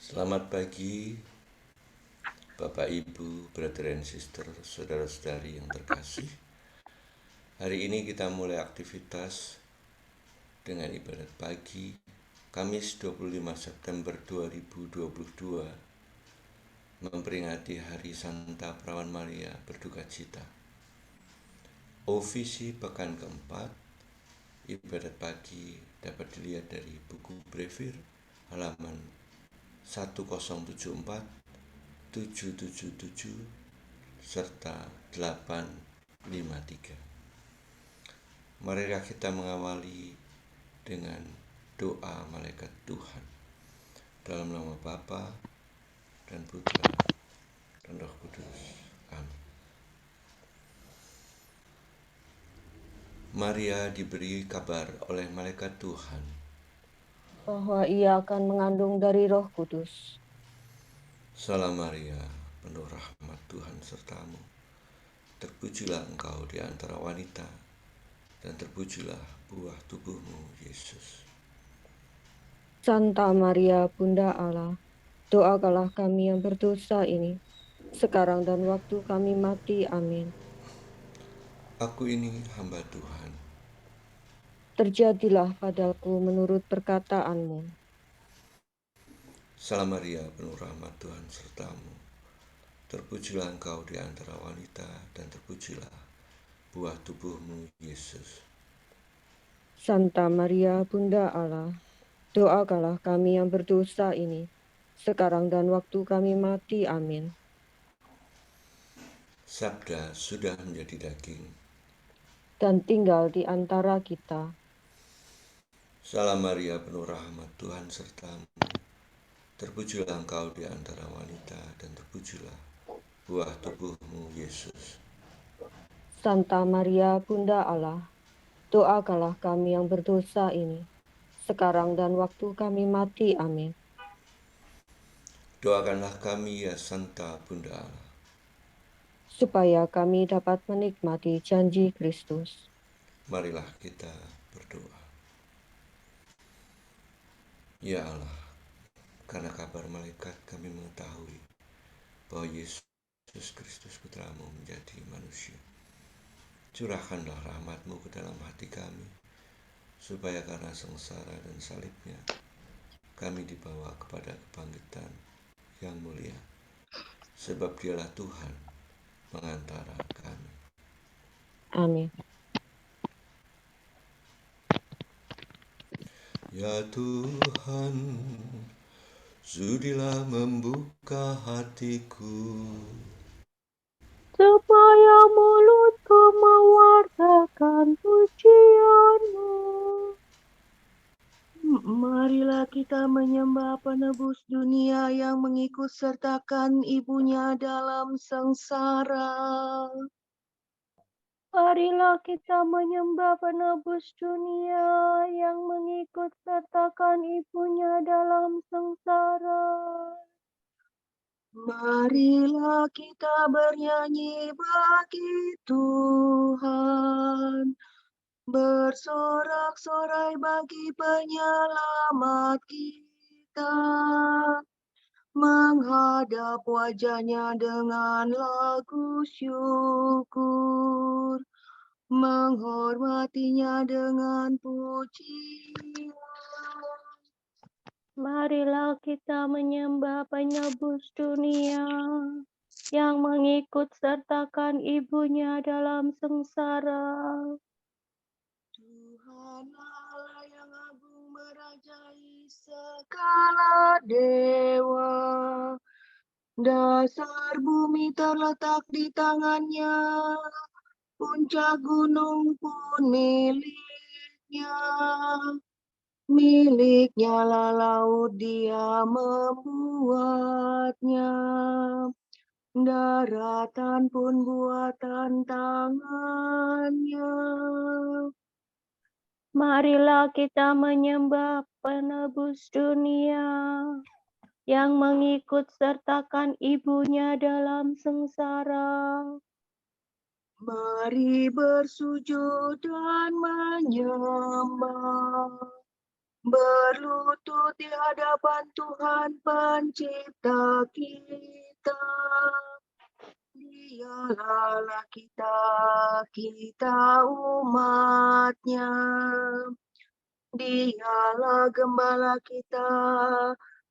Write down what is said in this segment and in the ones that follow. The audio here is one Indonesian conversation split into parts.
Selamat pagi, Bapak, Ibu, brother and sister, saudara-saudari yang terkasih. Hari ini kita mulai aktivitas dengan ibadat pagi, Kamis 25 September 2022, memperingati Hari Santa Perawan Maria Berduka Cita. Ofisi pekan keempat, ibadat pagi dapat dilihat dari buku Brevir halaman 1074, 777, serta 853. Marilah kita mengawali dengan doa malaikat Tuhan. Dalam nama Bapa dan Putra dan Roh Kudus. Amin. Maria diberi kabar oleh malaikat Tuhan bahwa ia akan mengandung dari Roh Kudus. Salam Maria, penuh rahmat Tuhan sertamu. Terpujilah engkau di antara wanita, dan terpujilah buah tubuhmu, Yesus. Santa Maria, Bunda Allah, doakanlah kami yang berdosa ini, sekarang dan waktu kami mati. Amin. Aku ini hamba Tuhan. Terjadilah padaku menurut perkataanmu. Salam Maria, penuh rahmat Tuhan sertamu. Terpujilah engkau di antara wanita, dan terpujilah buah tubuhmu, Yesus. Santa Maria, Bunda Allah, doakanlah kami yang berdosa ini, sekarang dan waktu kami mati. Amin. Sabda sudah menjadi daging. Dan tinggal di antara kita. Salam Maria, penuh rahmat Tuhan sertamu. Terpujilah engkau di antara wanita, dan terpujilah buah tubuhmu, Yesus. Santa Maria, Bunda Allah, doakanlah kami yang berdosa ini, sekarang dan waktu kami mati. Amin. Doakanlah kami, ya Santa Bunda Allah, supaya kami dapat menikmati janji Kristus. Marilah kita berdoa. Ya Allah, karena kabar malaikat kami mengetahui bahwa Yesus Kristus Putramu menjadi manusia. Curahkanlah rahmat-Mu ke dalam hati kami, supaya karena sengsara dan salibnya, kami dibawa kepada kebangkitan yang mulia. Sebab Dialah Tuhan mengantara kami. Amin. Ya Tuhan, sudilah membuka hatiku, supaya mulutku mewartakan pujian-Mu. Marilah kita menyembah penebus dunia yang mengikut sertakan ibunya dalam sengsara. Marilah kita menyembah penebus dunia yang mengikut sertakan ibunya dalam sengsara. Marilah kita bernyanyi bagi Tuhan, bersorak-sorai bagi penyelamat kita, menghadap wajahnya dengan lagu syukur, menghormatinya dengan pujian. Marilah kita menyembah penebus dunia yang mengikut sertakan ibunya dalam sengsara. Tuhan Allah yang agung merajai segala dewa, dasar bumi terletak di tangannya, puncak gunung pun miliknya. Miliknya lah laut, dia membuatnya. Daratan pun buatan tangannya. Marilah kita menyembah penebus dunia yang mengikut sertakan ibunya dalam sengsara. Mari bersujud dan menyembah. berlutut di hadapan Tuhan Pencipta kita. Dialah kita umatnya. Dialah gembala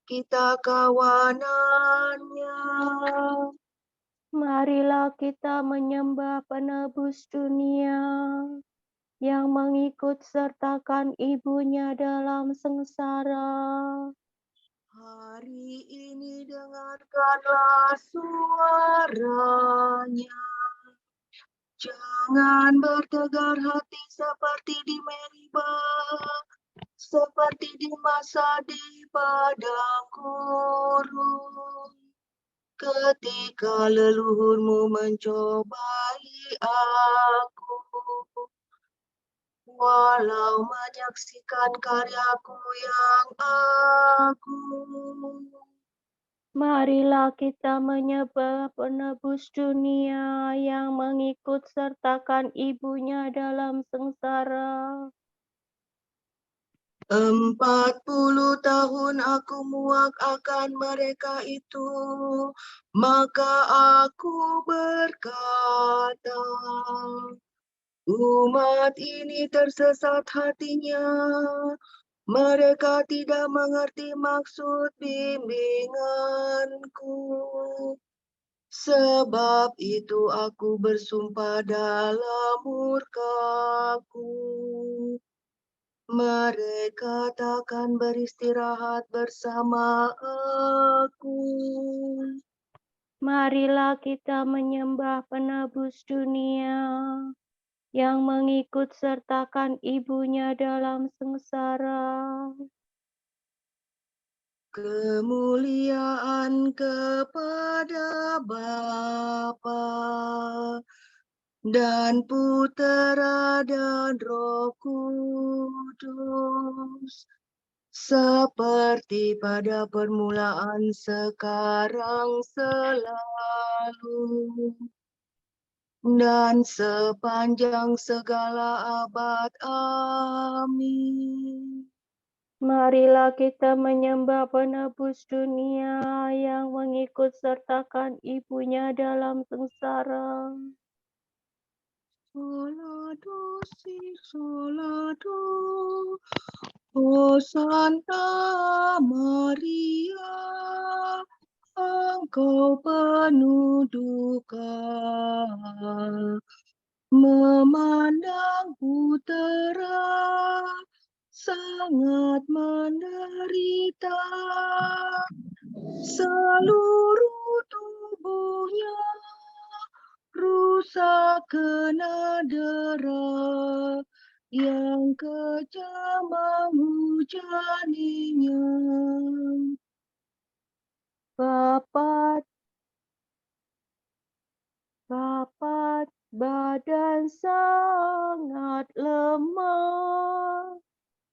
kita kawanannya. Marilah kita menyembah penebus dunia yang mengikut sertakan ibunya dalam sengsara. Hari ini dengarkanlah suaranya. Jangan bertegar hati seperti di Meribah, seperti di masa di padang gurun, ketika leluhurmu mencobai aku. Walau menyaksikan karyaku yang agung. Marilah kita menyembah penebus dunia yang mengikut sertakan ibunya dalam sengsara. 40 tahun aku muak akan mereka itu, maka aku berkata, umat ini tersesat hatinya, mereka tidak mengerti maksud bimbinganku. Sebab itu aku bersumpah dalam murkaku, mereka takkan beristirahat bersama aku. Marilah kita menyembah penebus dunia yang mengikut sertakan ibunya dalam sengsara. Kemuliaan kepada Bapa dan Putera dan Roh Kudus, seperti pada permulaan, sekarang, selalu, dan sepanjang segala abad. Amin. Marilah kita menyembah penebus dunia yang mengikut sertakan ibunya dalam sengsara. Solado si solado, oh Santa Maria, engkau penuh duka, memandang putera sangat menderita, seluruh tubuhnya rusak kena dera, yang kejam menghujaninya. Bapat badan sangat lemah,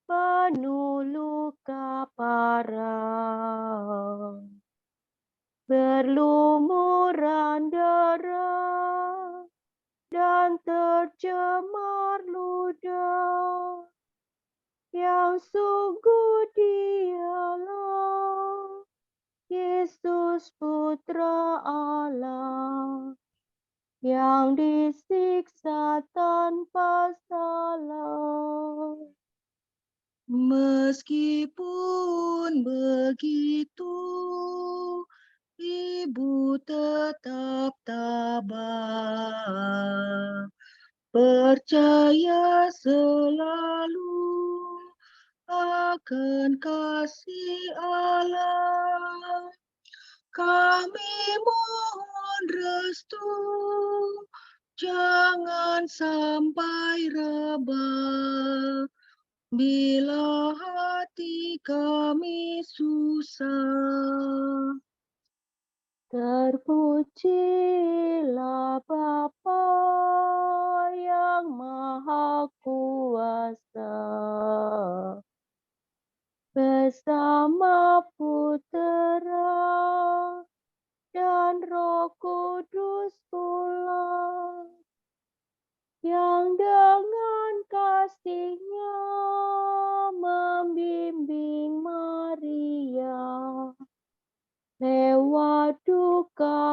penuh luka parah, berlumuran darah dan tercemar ludah, yang sungguh dialah Yesus Putra Allah, yang disiksa tanpa salah. Meskipun begitu, Ibu tetap tabah, percaya selalu akan kasih Allah. Kami mohon restu, jangan sampai rebah, bila hati kami susah. Terpujilah Bapa yang Maha Kuasa, bersama Putera dan Roh Kudus pula, yang dengan kasih-Nya membimbing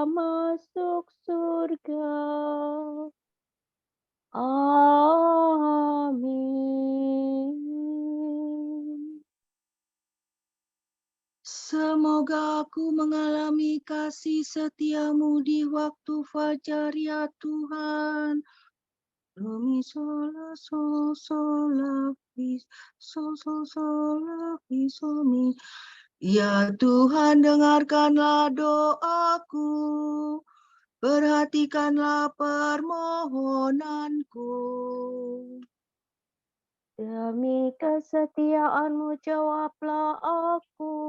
masuk surga. Amin. Semoga aku mengalami kasih setiamu di waktu fajar ya Tuhan. Do mi sol la sol sol la mi sol sol sol la mi sol mi. Ya Tuhan, dengarkanlah doaku, perhatikanlah permohonanku. Demi kesetiaanmu jawablah aku.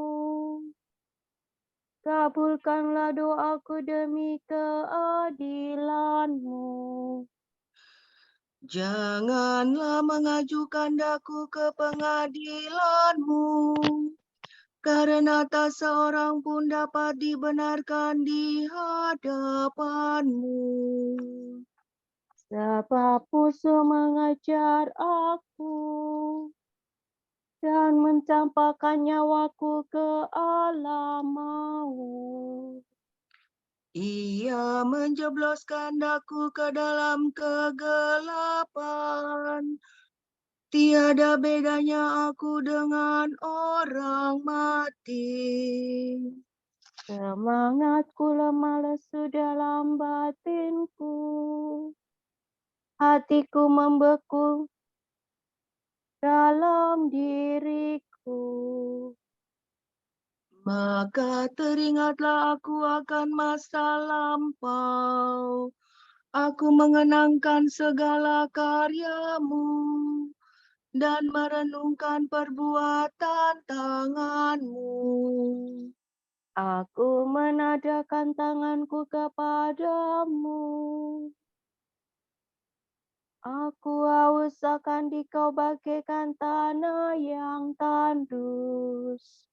Kabulkanlah doaku demi keadilanmu. Janganlah mengajukan daku ke pengadilanmu, karena tak seorang pun dapat dibenarkan di hadapanmu. Sebab musuh mengejar aku dan mencampakkan nyawaku ke alam maut. Ia menjebloskan daku ke dalam kegelapan. Tiada bedanya aku dengan orang mati. Semangatku lemah lesu dalam batinku. Hatiku membeku dalam diriku. Maka teringatlah aku akan masa lampau. Aku mengenangkan segala karyamu dan merenungkan perbuatan tanganmu. Aku menadahkan tanganku kepadamu. Aku haus akan dikau bagaikan tanah yang tandus.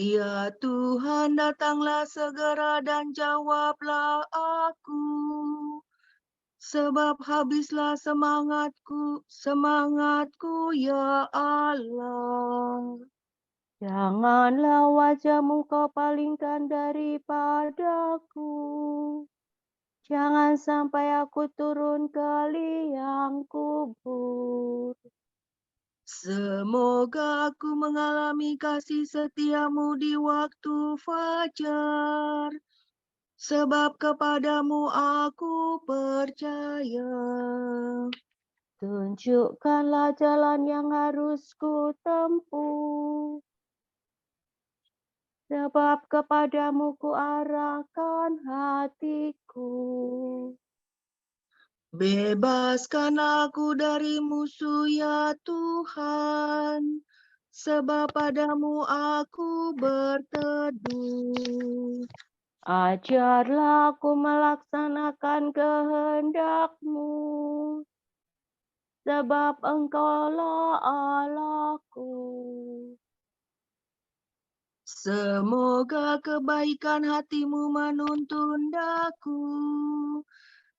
Ya Tuhan, datanglah segera dan jawablah aku. Sebab habislah semangatku ya Allah. Janganlah wajahmu kau palingkan daripadaku. Jangan sampai aku turun ke liang kubur. Semoga aku mengalami kasih setiamu di waktu fajar, sebab kepadamu aku percaya. Tunjukkanlah jalan yang harus ku tempuh, sebab kepadamu ku arahkan hatiku. Bebaskan aku dari musuh ya Tuhan, sebab padamu aku berteduh. Ajarlah aku melaksanakan kehendak-Mu, sebab Engkaulah Allahku. Semoga kebaikan hatimu menuntun daku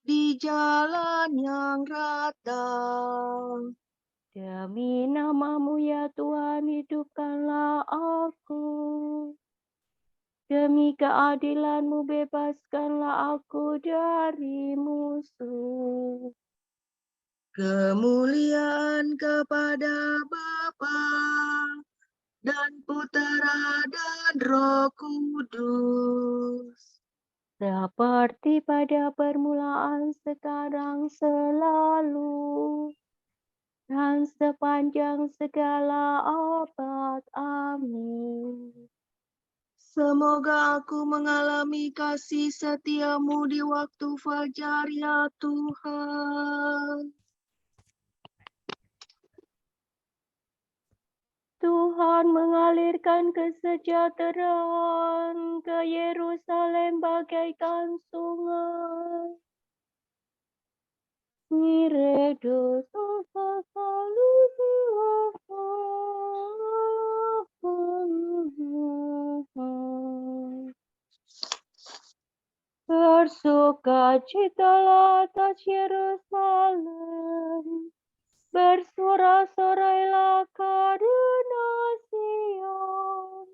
di jalan yang rata. Demi nama-Mu ya Tuhan, hidupkanlah aku. Demi keadilan-Mu bebaskanlah aku dari musuh. Kemuliaan kepada Bapa dan Putera dan Roh Kudus. Seperti pada permulaan, sekarang, selalu, dan sepanjang segala abad. Amin. Semoga aku mengalami kasih setiamu di waktu fajar ya Tuhan. Tuhan mengalirkan kesejahteraan ke Yerusalem bagaikan sungai. Miredos bersukacitalah atas Yerusalem, bersorak-sorailah karena Sion.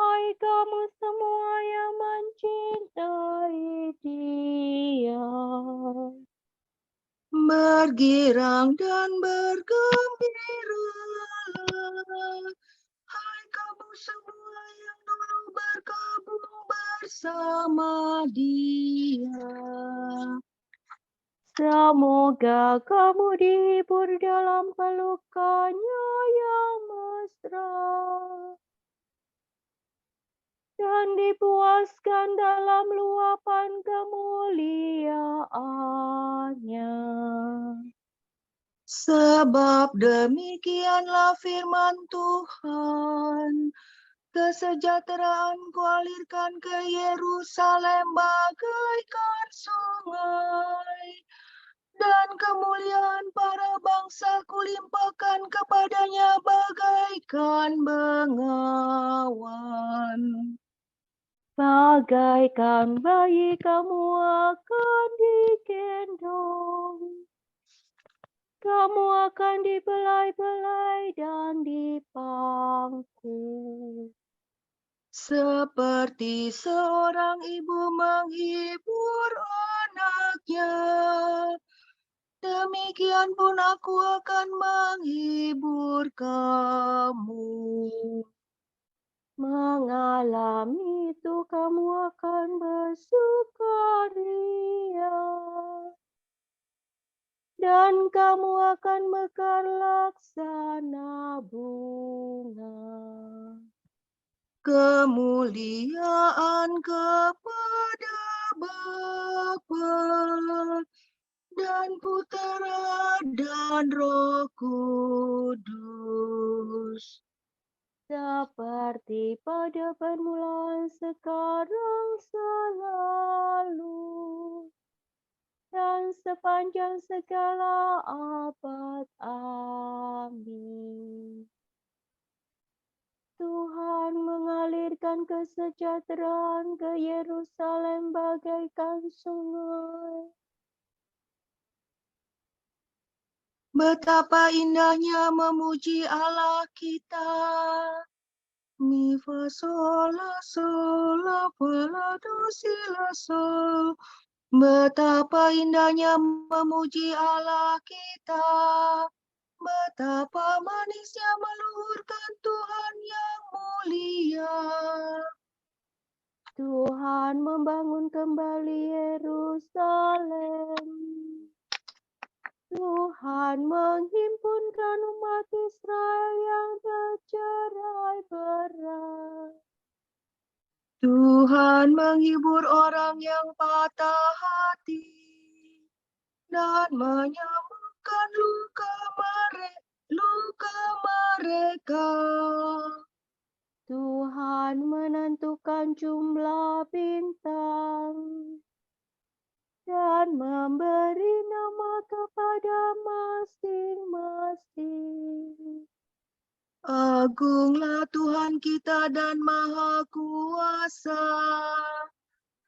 Hai kamu semua yang mencintai Dia. Bergirang dan bergembiralah, hai kamu semua yang dulu bergabung bersama Dia. Semoga kamu dihibur dalam pelukannya yang mesra dan dipuaskan dalam luapan kemuliaannya. Sebab demikianlah firman Tuhan, kesejahteraan kualirkan ke Yerusalem bagaikan sungai, dan kemuliaan para bangsa kulimpahkan kepadanya bagaikan bengawan. Bagaikan bayi kamu akan digendong, kamu akan dibelai-belai dan dipangku. Seperti seorang ibu menghibur anaknya, demikian pun aku akan menghibur kamu. Mengalami itu kamu akan bersukaria, dan kamu akan mekar laksana bunga. Kemuliaan kepada Bapa dan Putera dan Roh Kudus. Seperti pada permulaan, sekarang, selalu, dan sepanjang segala abad. Amin. Tuhan mengalirkan kesejahteraan ke Yerusalem bagaikan sungai. Betapa indahnya memuji Allah kita. Mi fa sol la sol la fa la do si la sol. Betapa indahnya memuji Allah kita. Betapa manisnya meluhurkan Tuhan yang mulia. Tuhan membangun kembali Yerusalem. Tuhan menghimpunkan umat Israel yang bercerai-berai. Tuhan menghibur orang yang patah hati dan menyembuhkan luka mereka. Tuhan menentukan jumlah bintang dan memberi nama kepada masing-masing. Agunglah Tuhan kita dan Maha Kuasa,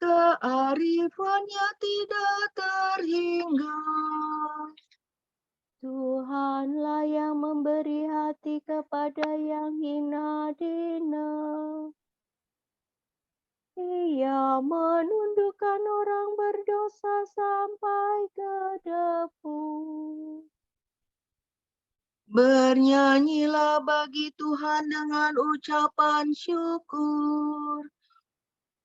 kearifannya tidak terhingga. Tuhanlah yang memberi hati kepada yang hina dina. Ia menundukkan orang berdosa sampai ke debu. Bernyanyilah bagi Tuhan dengan ucapan syukur.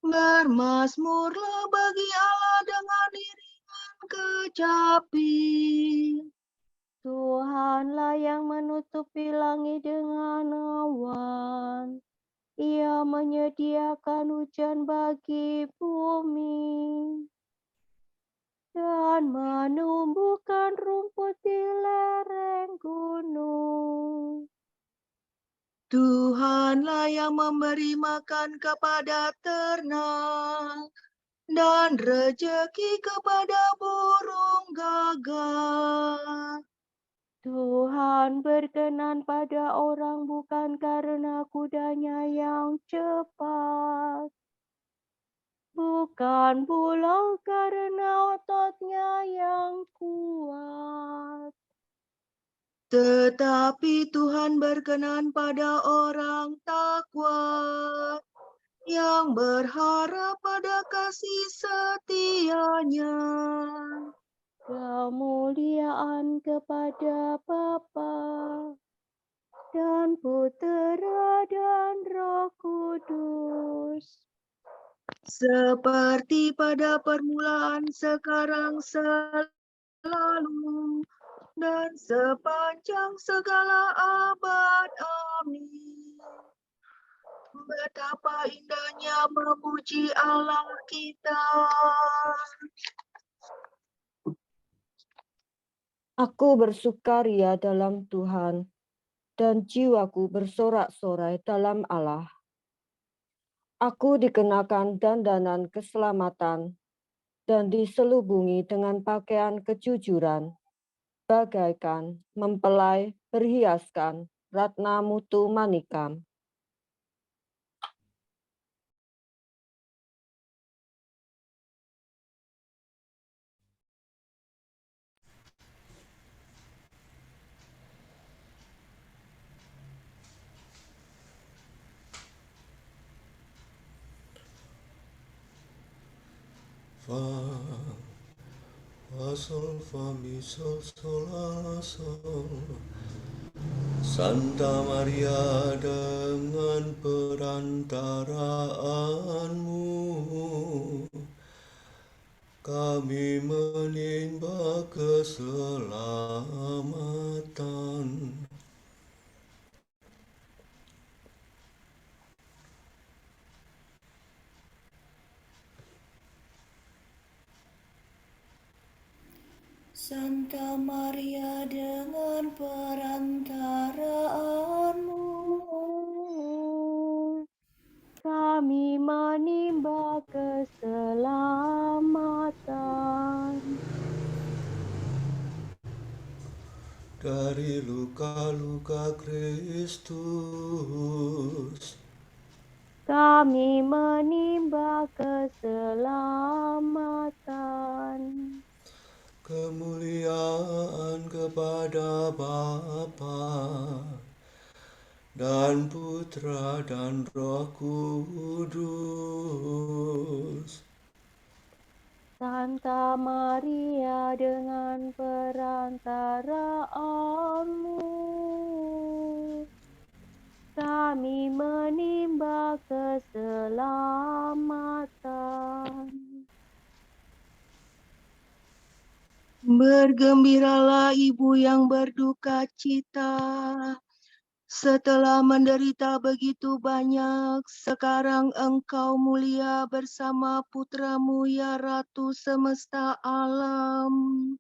Bermazmurlah bagi Allah dengan iringan kecapi. Tuhanlah yang menutupi langit dengan awan. Ia menyediakan hujan bagi bumi dan menumbuhkan rumput di lereng gunung. Tuhanlah yang memberi makan kepada ternak dan rejeki kepada burung gagak. Tuhan berkenan pada orang bukan karena kudanya yang cepat, bukan pula karena ototnya yang kuat. Tetapi Tuhan berkenan pada orang takwa, yang berharap pada kasih setia-Nya. Kemuliaan kepada Bapa dan Putera dan Roh Kudus. Seperti pada permulaan, sekarang, selalu, dan sepanjang segala abad. Amin. Betapa indahnya memuji Allah kita. Aku bersukaria dalam Tuhan, dan jiwaku bersorak-sorai dalam Allah. Aku dikenakan dandanan keselamatan dan diselubungi dengan pakaian kejujuran, bagaikan mempelai berhiaskan ratna mutu manikam. Fa, sol, fa, mi, sol, sol, la, sol. Santa Maria, dengan perantaraanmu kami menimba keselamatan. Santa Maria, dengan perantaraanmu Kami menimba keselamatan. Dari luka-luka Kristus Kami menimba keselamatan. kemuliaan kepada Bapa dan Putra dan Roh Kudus. Santa Maria, dengan perantaraanmu kami menimba keselamatan. Bergembiralah ibu yang berduka cita. Setelah menderita begitu banyak, sekarang engkau mulia bersama putramu ya Ratu semesta alam.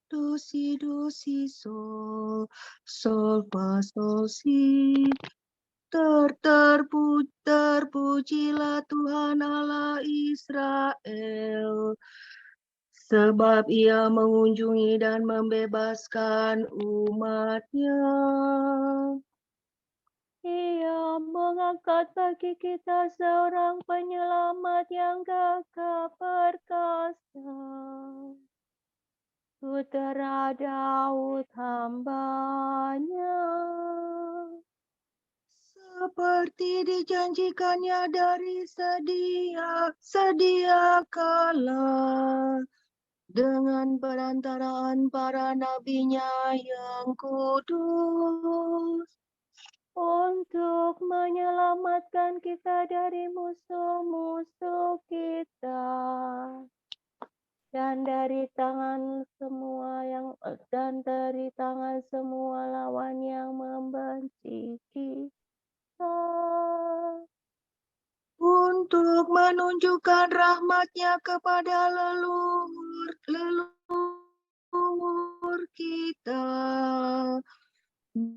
Do, si, sol, sol, fa, sol, si. Terpujilah Tuhan Allah Israel, sebab Ia mengunjungi dan membebaskan umat-Nya. Ia mengangkat bagi kita seorang penyelamat yang gagah perkasa, Putera Daud hamba-Nya. Seperti dijanjikannya dari sedia kala, dengan perantaraan para nabinya yang kudus, Untuk menyelamatkan kita dari musuh-musuh kita dan dari tangan semua lawan yang membenci kita. untuk menunjukkan rahmat-Nya kepada leluhur kita,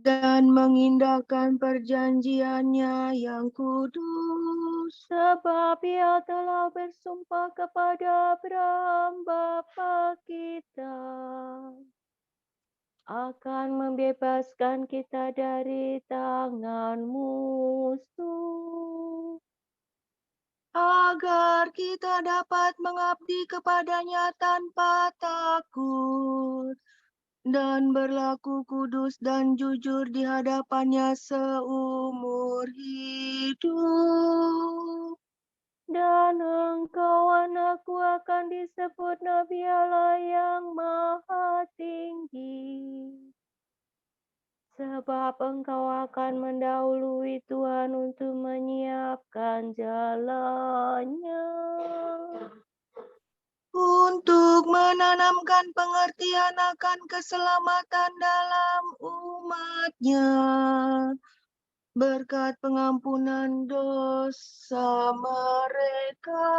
dan mengindahkan perjanjian-Nya yang kudus. Sebab Ia telah bersumpah kepada Abraham bapa kita akan membebaskan kita dari tangan musuh, Agar kita dapat mengabdi kepada-Nya tanpa takut dan berlaku kudus dan jujur di hadapannya seumur hidup. Dan engkau anakku akan disebut Nabi Allah yang Maha Tinggi. Sebab engkau akan mendahului Tuhan untuk menyiapkan jalannya. Untuk menanamkan pengertian akan keselamatan dalam umatnya. Berkat pengampunan dosa mereka.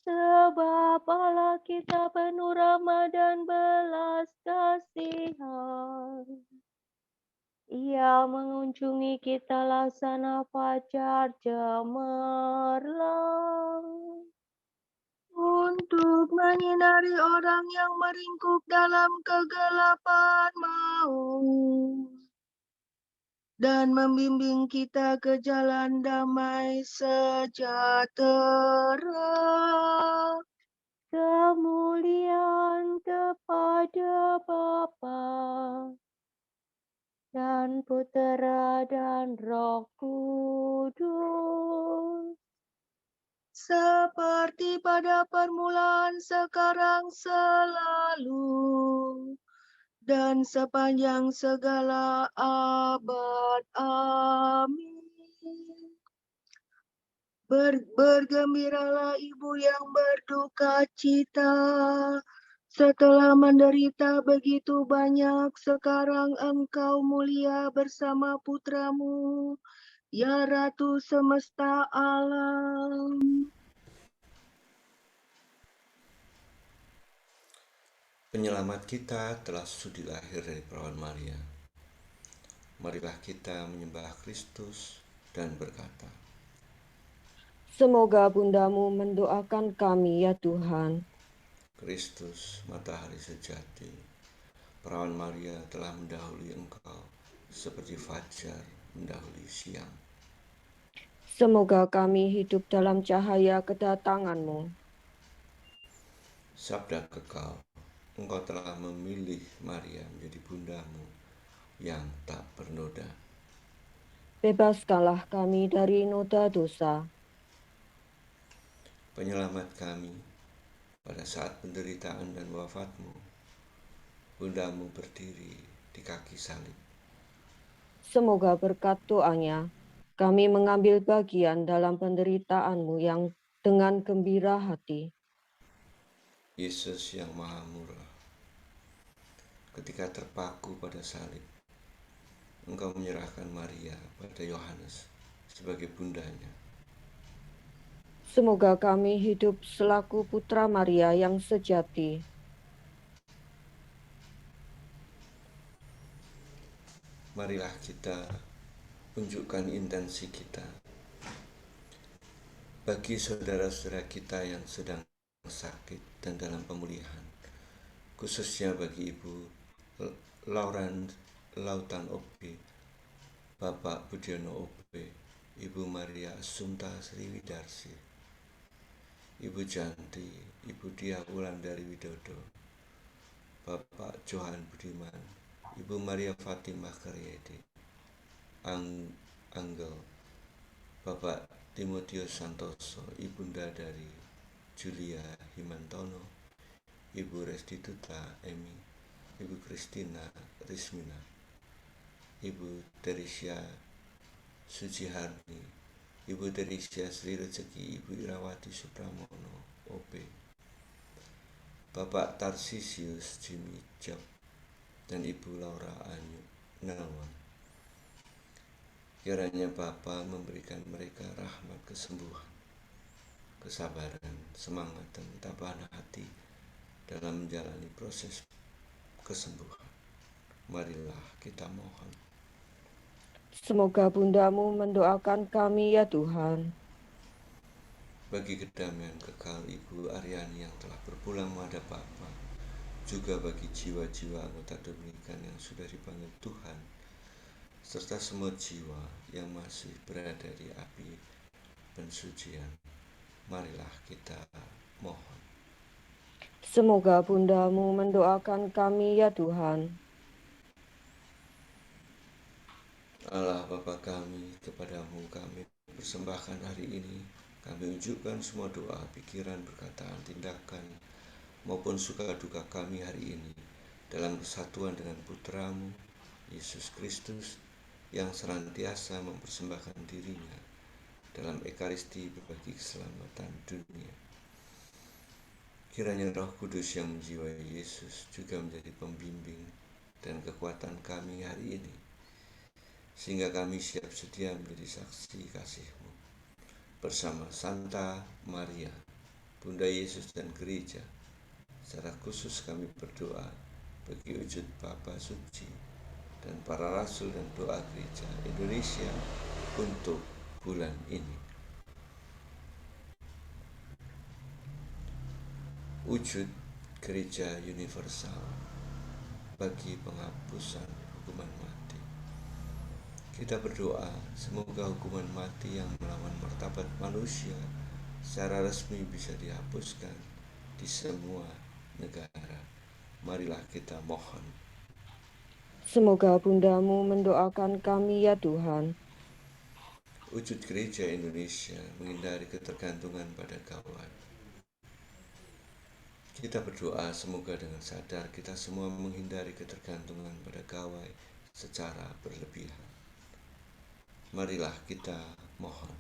Sebab Allah kita penuh rahmat dan belas kasihan. Ia mengunjungi kita laksana fajar cemerlang. Untuk menyinari orang yang meringkuk dalam kegelapan maut. Dan membimbing kita ke jalan damai sejahtera. Kemuliaan kepada Bapa dan Putera dan Roh Kudus. Seperti pada permulaan, sekarang, selalu, dan sepanjang segala abad. Amin. Bergembiralah ibu yang berduka cita, setelah menderita begitu banyak, sekarang engkau mulia bersama putramu, ya Ratu semesta alam. Penyelamat kita telah sudi lahir dari perawan Maria. Marilah kita menyembah Kristus dan berkata, Semoga bundamu mendoakan kami ya Tuhan. Kristus, matahari sejati, perawan Maria telah mendahului engkau seperti fajar mendahului siang. Semoga kami hidup dalam cahaya kedatanganmu. Sabda kekal, engkau telah memilih Maria menjadi bundamu yang tak bernoda. Bebaskanlah kami dari noda dosa. Penyelamat kami, pada saat penderitaan dan wafatmu, bundamu berdiri di kaki salib. Semoga berkat doanya, kami mengambil bagian dalam penderitaanmu yang dengan gembira hati. Yesus yang maha murah, ketika terpaku pada salib, engkau menyerahkan Maria pada Yohanes sebagai bundanya. Semoga kami hidup selaku putra Maria yang sejati. Marilah kita unjukkan intensi kita bagi saudara-saudara kita yang sedang sakit dan dalam pemulihan, khususnya bagi Ibu Lautan OB, Bapak Budiono OB, Ibu Maria Assunta Sriwidarsi, Ibu Janti, Ibu Dia Wulandari Widodo, Bapak Johan Budiman, Ibu Maria Fatimah Karyadi, Anggel, Bapak Timotius Santoso, Ibunda dari Julia Himantono, Ibu Restituta Emi, Ibu Kristina Rismina, Ibu Teresia Sujiharni, Ibu Teresia Sri Rezeki, Ibu Irawati Supramono OB, Bapak Tarsisius Jimmy Job, dan Ibu Laura Anyu Nelwan. Kiranya Bapa memberikan mereka rahmat kesembuhan, kesabaran, semangat, dan ketabahan hati dalam menjalani proses kesembuhan. Marilah kita mohon. Semoga bundamu mendoakan kami ya Tuhan. Bagi kedamaian kekal Ibu Aryani yang telah berpulang menghadap Bapa, juga bagi jiwa-jiwa anggota Dominikan yang sudah dipanggil Tuhan, serta semua jiwa yang masih berada di api pensucian, marilah kita mohon. Semoga Bundamu mendoakan kami ya Tuhan. Allah Bapa kami, kepadamu kami persembahkan hari ini. Kami unjukkan semua doa, pikiran, perkataan, tindakan, maupun suka duka kami hari ini dalam kesatuan dengan Putramu, Yesus Kristus, yang senantiasa mempersembahkan dirinya dalam Ekaristi bagi keselamatan dunia. Kiranya Roh Kudus yang menjiwai Yesus juga menjadi pembimbing dan kekuatan kami hari ini, sehingga kami siap sedia menjadi saksi kasih-Mu. Bersama Santa Maria, Bunda Yesus dan Gereja, secara khusus kami berdoa bagi wujud Bapa Suci dan para Rasul dan doa Gereja Indonesia untuk bulan ini. Wujud Gereja Universal bagi penghapusan hukuman mati. Kita berdoa semoga hukuman mati yang melawan martabat manusia secara resmi bisa dihapuskan di semua negara. Marilah kita mohon. Semoga Bundamu mendoakan kami ya Tuhan. Wujud Gereja Indonesia menghindari ketergantungan pada gawai. Kita berdoa semoga dengan sadar kita semua menghindari ketergantungan pada gawai secara berlebihan. Marilah kita mohon.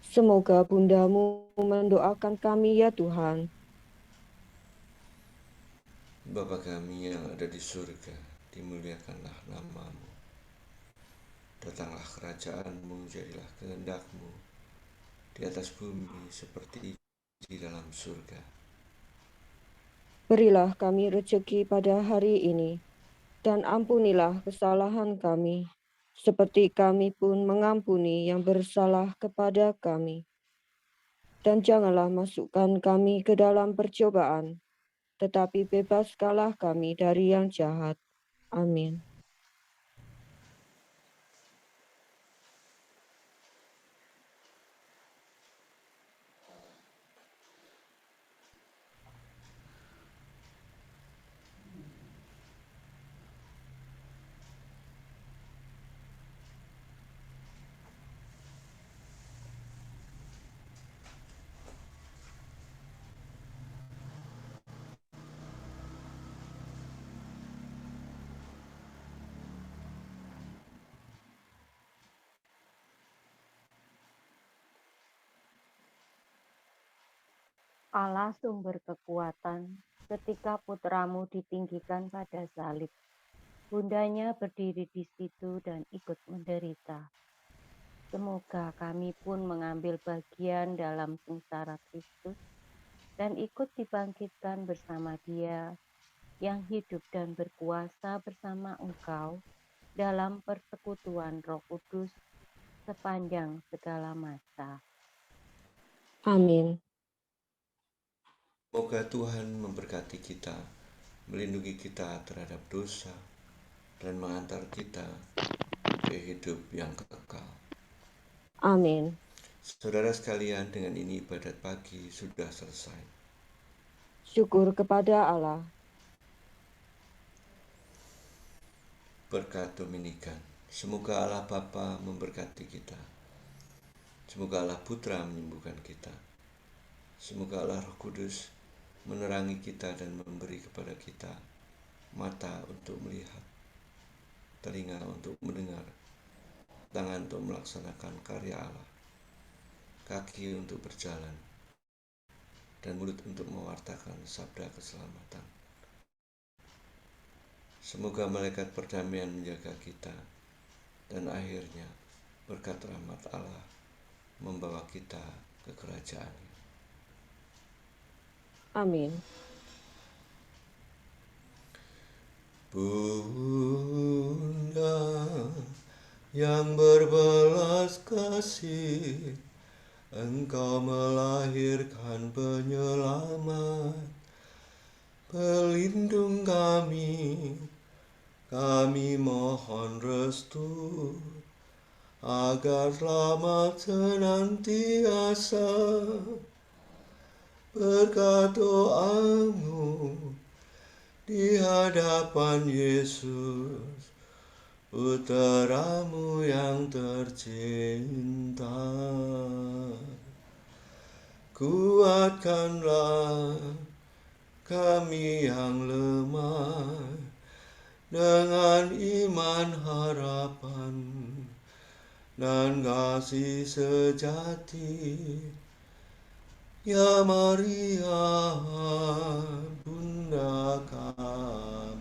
Semoga Bundamu mendoakan kami ya Tuhan. Bapa kami yang ada di surga, dimuliakanlah nama-Mu. Datanglah kerajaan-Mu, jadilah kehendak-Mu di atas bumi seperti di dalam surga. Berilah kami rezeki pada hari ini, dan ampunilah kesalahan kami, seperti kami pun mengampuni yang bersalah kepada kami. Dan janganlah masukkan kami ke dalam percobaan, tetapi bebaskanlah kami dari yang jahat. Amin. Allah sumber kekuatan, ketika putramu ditinggikan pada salib, bundanya berdiri di situ dan ikut menderita. Semoga kami pun mengambil bagian dalam sengsara Kristus dan ikut dibangkitkan bersama Dia yang hidup dan berkuasa bersama Engkau dalam persekutuan Roh Kudus sepanjang segala masa. Amin. Semoga Tuhan memberkati kita, melindungi kita terhadap dosa, dan mengantar kita ke hidup yang kekal. Amin. Saudara sekalian, dengan ini ibadat pagi sudah selesai. Syukur kepada Allah. Berkat Dominikan, semoga Allah Bapa memberkati kita. Semoga Allah Putra menyembuhkan kita. Semoga Allah Roh Kudus menerangi kita dan memberi kepada kita mata untuk melihat, telinga untuk mendengar, tangan untuk melaksanakan karya Allah, kaki untuk berjalan, dan mulut untuk mewartakan sabda keselamatan. Semoga malaikat perdamaian menjaga kita, dan akhirnya berkat rahmat Allah membawa kita ke kerajaan-Nya. Amin. Bunda yang berbelas kasih, Engkau melahirkan penyelamat, pelindung kami mohon restu, agar selamat senantiasa berkat doamu di hadapan Yesus, Putramu yang tercinta. Kuatkanlah kami yang lemah dengan iman, harapan, dan kasih sejati. Ya Maria, Bunda kami.